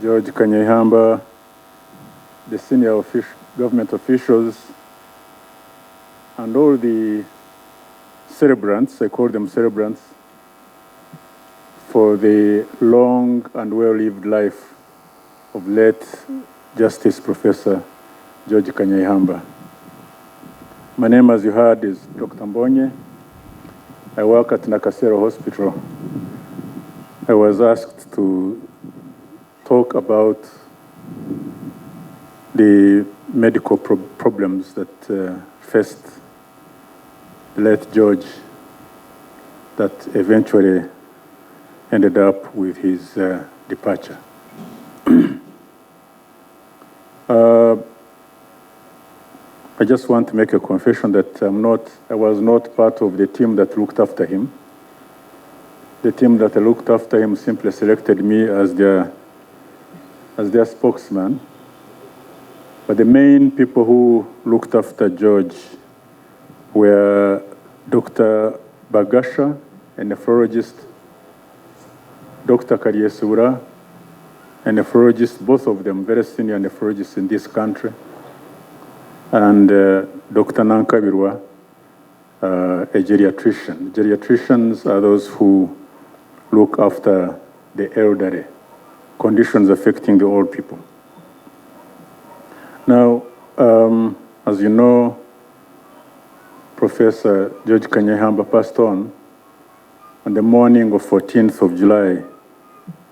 Prof Kanyeihamba, the senior government officials, and all the celebrants, I call them celebrants, for the long and well-lived life of late Justice Professor Prof Kanyeihamba. My name, as you heard, is Dr. Mbonye. I work at Nakasero Hospital. I was asked to talk about the medical problems that faced the late George that eventually ended up with his departure. I just want to make a confession that I was not part of the team that looked after him. The team that looked after him simply selected me as their spokesman. But the main people who looked after George were Dr. Bagasha, a nephrologist, Dr. Karyesura, a nephrologist, both of them very senior nephrologists in this country, and Dr. Nankabirwa, a geriatrician. Geriatricians are those who look after the elderly, conditions affecting the old people. Now, as you know, Professor Prof Kanyeihamba passed on the morning of 14th of July,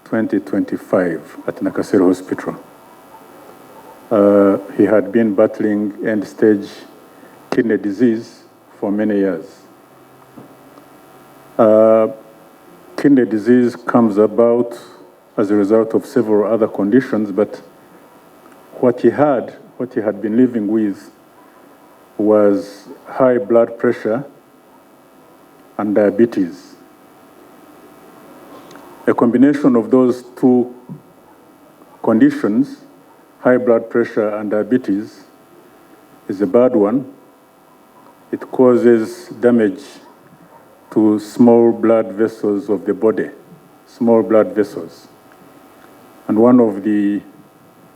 2025 at Nakasero Hospital. He had been battling end-stage kidney disease for many years. Kidney disease comes about as a result of several other conditions, but what he had been living with was high blood pressure and diabetes. A combination of those two conditions, high blood pressure and diabetes, is a bad one. It causes damage to small blood vessels of the body, small blood vessels. And one of the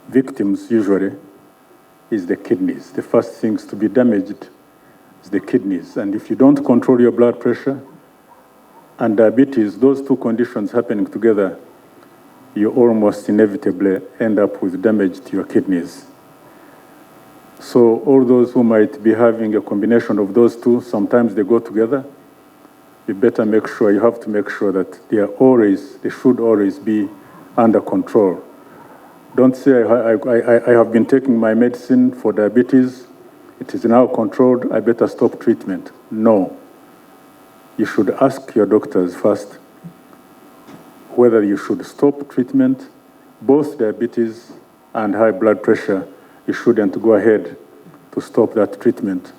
victims usually is the kidneys. The first things to be damaged is the kidneys. And if you don't control your blood pressure and diabetes, those two conditions happening together, you almost inevitably end up with damage to your kidneys. So all those who might be having a combination of those two, sometimes they go together. You have to make sure that they should always be under control. Don't say, I have been taking my medicine for diabetes, it is now controlled, I better stop treatment. No. You should ask your doctors first whether you should stop treatment, both diabetes and high blood pressure. You shouldn't go ahead to stop that treatment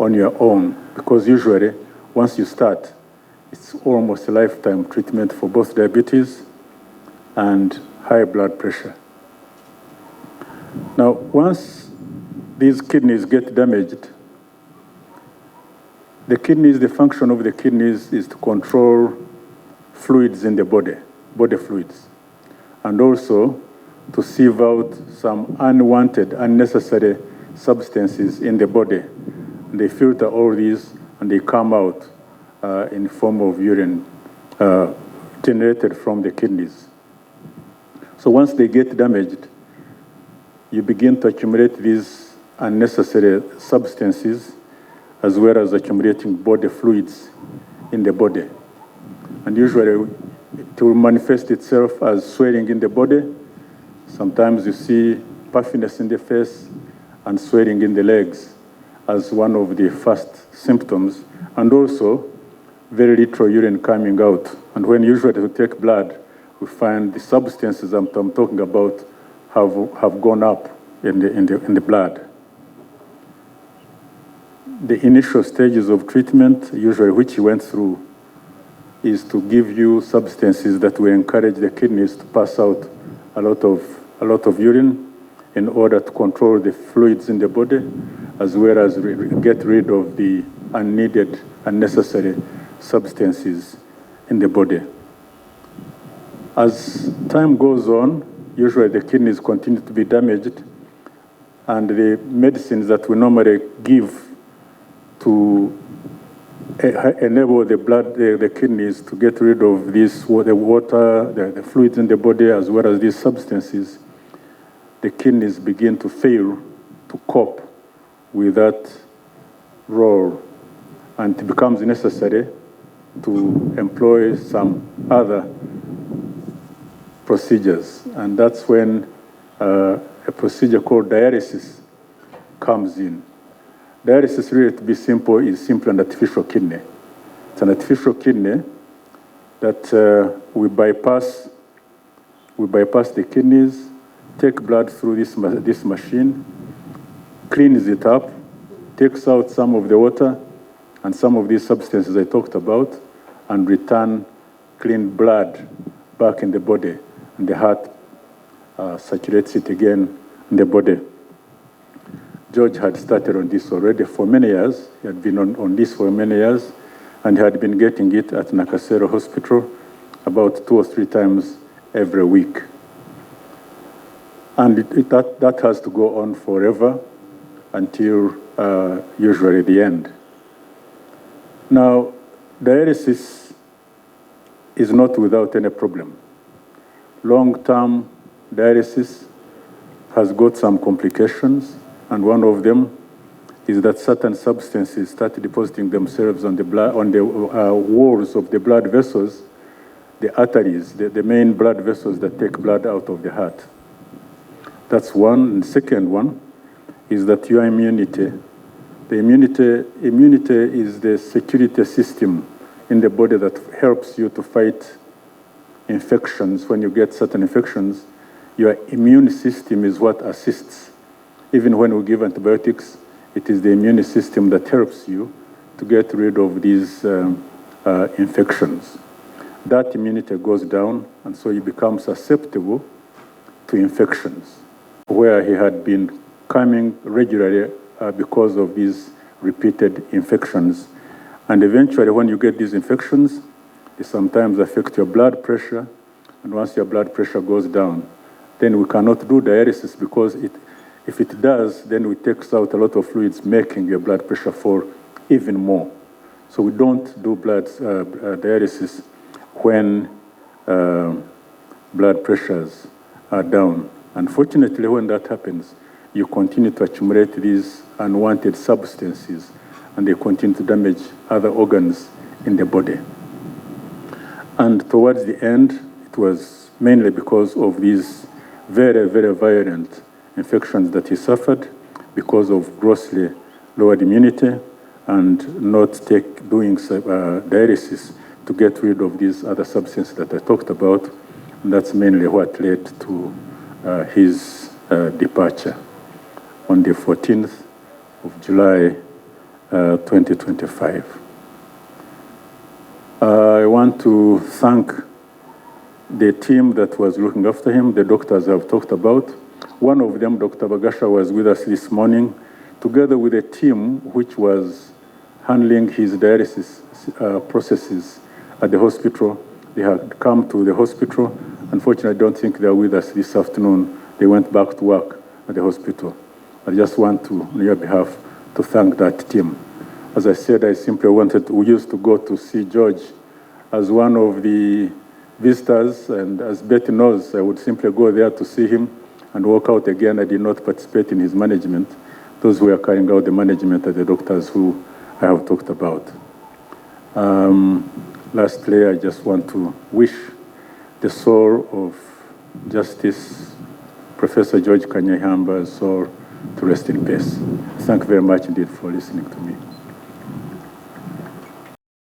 on your own, because usually, once you start, it's almost a lifetime treatment for both diabetes and high blood pressure. Now, once these kidneys get damaged, the function of the kidneys is to control fluids in the body fluids, and also to sieve out some unwanted, unnecessary substances in the body. They filter all these and they come out in the form of urine generated from the kidneys. So once they get damaged, you begin to accumulate these unnecessary substances as well as accumulating body fluids in the body. And usually it will manifest itself as swelling in the body. Sometimes you see puffiness in the face and swelling in the legs as one of the first symptoms, and also very little urine coming out. And when usually we take blood, we find the substances I'm talking about have gone up in the blood. The initial stages of treatment, usually which he went through, is to give you substances that will encourage the kidneys to pass out a lot of urine in order to control the fluids in the body, as well as get rid of the unneeded, unnecessary substances in the body. As time goes on, usually the kidneys continue to be damaged, and the medicines that we normally give to enable the kidneys to get rid of this, the water, the fluids in the body, as well as these substances, the kidneys begin to fail to cope with that role, and it becomes necessary to employ some other procedures. And that's when a procedure called dialysis comes in. Dialysis, really, to be simple, is simply an artificial kidney. It's an artificial kidney that we bypass the kidneys, take blood through this machine, cleans it up, takes out some of the water and some of these substances I talked about, and return clean blood back in the body, and the heart saturates it again in the body. George had started on this already for many years. He had been on this for many years, and he had been getting it at Nakasero Hospital about 2 or 3 times every week. And that has to go on forever until usually the end. Now, dialysis is not without any problem. Long-term dialysis has got some complications, and one of them is that certain substances start depositing themselves on the blood, on the walls of the blood vessels, the arteries, the main blood vessels that take blood out of the heart. That's one. And the second one is that your immunity. The immunity is the security system in the body that helps you to fight infections. When you get certain infections, your immune system is what assists. Even when we give antibiotics, it is the immune system that helps you to get rid of these infections. That immunity goes down, and so you become susceptible to infections, where he had been coming regularly because of these repeated infections. And eventually, when you get these infections, they sometimes affect your blood pressure, and once your blood pressure goes down, then we cannot do dialysis, because if it does, then it takes out a lot of fluids, making your blood pressure fall even more. So we don't do dialysis when blood pressures are down. Unfortunately, when that happens, you continue to accumulate these unwanted substances, and they continue to damage other organs in the body. And towards the end, it was mainly because of these very, very violent infections that he suffered because of grossly lowered immunity and not doing dialysis to get rid of these other substances that I talked about. And that's mainly what led to his departure on the 14th of July, 2025. I want to thank the team that was looking after him, the doctors I've talked about. One of them, Dr. Bagasha, was with us this morning, together with a team which was handling his dialysis processes at the hospital. They had come to the hospital. Unfortunately, I don't think they're with us this afternoon. They went back to work at the hospital. I just want to, on your behalf, to thank that team. As I said, I simply we used to go to see George as one of the visitors, and as Betty knows, I would simply go there to see him and walk out again. I did not participate in his management. Those who were carrying out the management are the doctors who I have talked about. Lastly, I just want to wish the soul of Justice Professor George Kanyeihamba soul to rest in peace. Thank you very much indeed for listening to me.